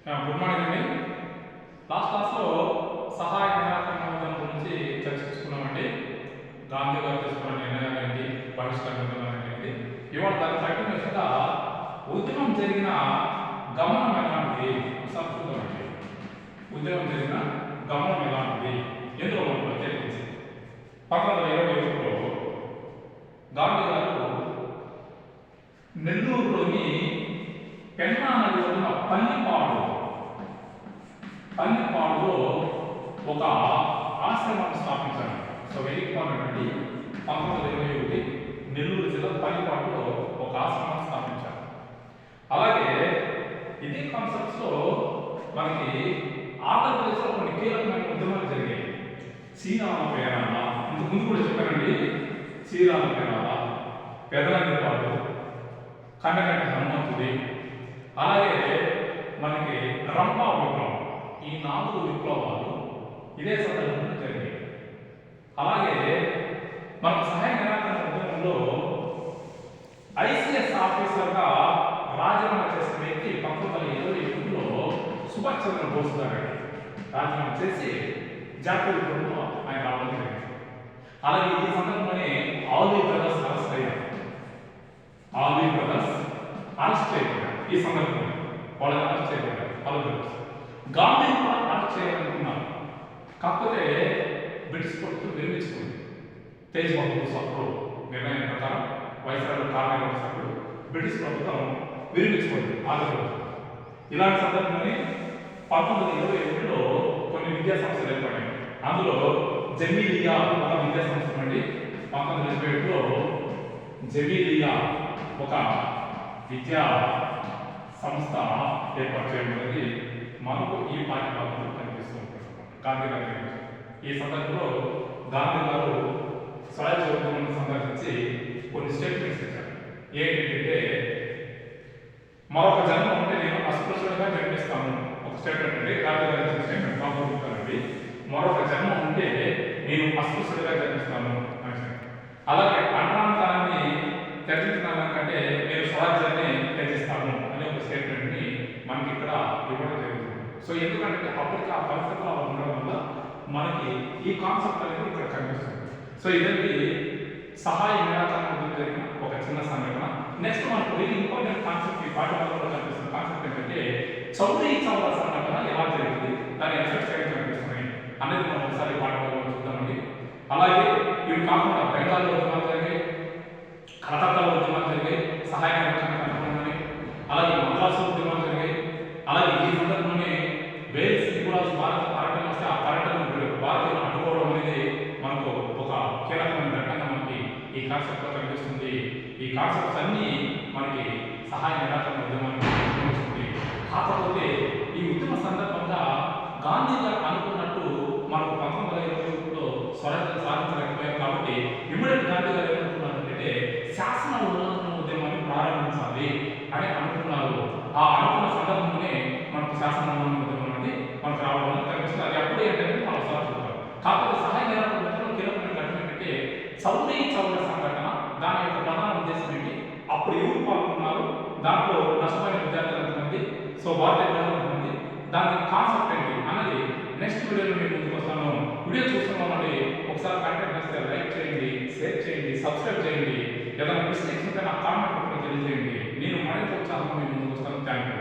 Good morning అండి. Last క్లాస్లో సహాయ నిరాకరణ ఉద్యమం గురించి చర్చించుకున్నామండి. గాంధీ గారు తీసుకున్న నిర్ణయాలు ఏంటి, బహిష్కరణ ఉద్యమం ఏంటి. ఇవాళ దాని కంటిన్యూషన్గా ఉద్యమం జరిగిన గమనం ఎలాంటిది సంస్కృతం. ఉద్యమం జరిగిన గమనం ఎలాంటిది ఎందులో మనం ప్రత్యేకించి 1921లో గాంధీ గారు నెల్లూరులోని పెన్నా నది ఉన్న పల్లిపాడులో ఒక ఆశ్రమాన్ని స్థాపించారు. సో వెరీ ఇంపార్టెంట్ అండి. 1921 నెల్లూరు జిల్లా పల్లిపాడులో ఒక ఆశ్రమాన్ని స్థాపించారు. అలాగే ఇదే కాన్సెప్ట్స్లో మనకి ఆంధ్రప్రదేశ్లో కొన్ని కీలకమైన ఉద్యమాలు జరిగాయి. శ్రీరామ పేరాల, ఇంతకు ముందు కూడా చెప్పానండి. శ్రీరామ పేరాల, పెదలంగిపాడు, కండగంట హనుమంతుడి, అలాగే మనకి రంపా విప్లవం. ఈ 4 విప్లవాలు ఇదే సందర్భంలో జరిగాయి. అలాగే మనకు సహాయ నిరాకరణ ఉద్యమంలో ఐసిఎస్ ఆఫీసర్గా రాజీనామా చేసిన వ్యక్తి 1921లో సుభాష్ చంద్ర బోస్ గారు రాజీనామా చేసి జాతీయ విప్లవంలో ఆయన రావడం జరిగింది. అలాగే ఈ సందర్భంలోనే ఆలీ బ్రదర్స్ అరెస్ట్ అయ్యారు. ఈ సందర్భంలో వాళ్ళని అరెస్ట్ చేయబడ్డారు. గాంధీ కూడా అరెస్ట్ చేయాలనుకున్నారు. కాకపోతే బ్రిటిష్ ప్రభుత్వం విరమించుకుంది. తేజ్ బహదూర్ సభ్యుడు నిర్ణయం ప్రకారం వైస్రాయ్ కార్యక్రమ సభ్యుడు బ్రిటిష్ ప్రభుత్వం విరమించుకుంది ఆంధ్రప్రదేశ్. ఇలాంటి సందర్భంలోనే 1921లో కొన్ని విద్యా సంస్థలు ఏర్పడ్డాయి. అందులో జమీలియా ఒక విద్యా సంస్థ నుండి 1927లో జమీలియా ఒక విద్యా సంస్థ ఏర్పాటు చేయడం అనేది మనకు ఈ పాఠ్యభాగంలో కనిపిస్తూ ఉంటుంది. గాంధీ గారి ఈ సందర్భంలో గాంధీ గారు స్వరాజ్య ఉద్యమాన్ని సందర్శించి కొన్ని స్టేట్మెంట్స్ ఇచ్చారు. ఏంటంటే మరొక జన్మ ఉంటే నేను అస్పృశ్యంగా జన్మిస్తాను. ఒక స్టేట్మెంట్ అంటే గాంధీ గారి ఇచ్చిన స్టేట్మెంట్ బాగుంటానండి. మరొక జన్మ ఉంటే నేను అస్పృశ్యంగా జన్మిస్తాను అని. అలాగే అన్నాంతరాన్ని త్యజించడానికంటే నేను స్వరాజ్యాన్ని త్యజిస్తాను అనే ఒక స్టేట్మెంట్ని మనకి ఇక్కడ ఇవ్వడం జరుగుతుంది. సో ఎందుకంటే అప్పటికి ఆ పరిస్థితులు అలా ఉండడం వల్ల మనకి ఈ కాన్సెప్ట్ అనేది ఇక్కడ కనిపిస్తుంది. సో ఇదండి సహాయ నిరాకరణ ఉద్యమం జరిగిన ఒక చిన్న సంఘటన. నెక్స్ట్ మనకు వెరీ ఇంపార్టెంట్ కాన్సెప్ట్ ఈ పాఠ్యభాగంలో కనిపిస్తున్న కాన్సెప్ట్ ఏంటంటే చౌరీ చౌరా సంఘటన ఎలా జరిగింది, దాని ఎఫెక్ట్స్ ఏమి కనిపిస్తున్నాయి అనేది మనం ఒకసారి పాఠ్యభాగంలో చూద్దామండి. అలాగే ఇవి కాకుండా బెంగాల్లో ఉద్యమాలు జరిగాయి, కలకత్తాలో ఉద్యమాలు జరిగాయి, సహాయ నిరాకరణ కార్యక్రమాన్ని, అలాగే మద్రాసు ఉద్యమాలు జరిగాయి. అలాగే ఈ సందర్భంలోనే వేల్స్ కూడా భారత పర్యటన వస్తే ఆ పర్యటన భారతీయులు అడ్డుకోవడం అనేది మనకు ఒక కీలకమైన ఘటనగా మనకి ఈ కాన్సెప్ట్లో కనిపిస్తుంది. ఈ కాన్సెప్ట్స్ అన్నీ మనకి సహాయ నిరాకరణ ఉద్యమాన్ని కనిపిస్తుంది. కాకపోతే ఈ ఉద్యమ సందర్భంగా గాంధీ గారు అనుకున్నట్టు మనకు 1921లో స్వరాజ్యం సాధించలేకపోయారు. కాబట్టి ఇమ్మీడియట్ గాంధీ గారు ఏమనుకున్నారంటే శాసన ఉల్లంఘన ఉద్యమాన్ని ప్రారంభించాలి అని అనుకున్నారు. ఆ అనుకున్న సందర్భంలోనే మనకు శాసన ఉల్లంఘన ఉద్యమం అనేది మనకు రావడం కనిపిస్తుంది. అది అప్పుడే ఏంటంటే మనం ఒకసారి చూద్దాం. కాకపోతే సహాయ నిరాకరణ ఉద్యమంలో కీలకమైన ఘటన ఏంటంటే చౌరీ చౌరా సంఘటన. దాని యొక్క ప్రధాన ఉద్దేశం ఏంటి, అప్పుడు ఎవరు పాల్గొన్నారు, దాంట్లో నష్టమైన విద్యార్థులు ఎంతమంది, సో భారతీయ ప్రజలు ఎంతమంది, దాని కాన్సెప్ట్ ఏంటి అన్నది నెక్స్ట్ వీడియోలో నేను ముందుకు వస్తాను. వీడియో చూస్తున్నామండి, ఒకసారి కంటెంట్ నచ్చితే లైక్ చేయండి, షేర్ చేయండి, సబ్స్క్రైబ్ చేయండి. ఏదైనా మిస్టేక్స్ ఉంటే నాకు కామెంట్ రూపంలో తెలియజేయండి. నేను మరింత ఉత్సాహంగా మీ ముందుకు వస్తాను. Thank you.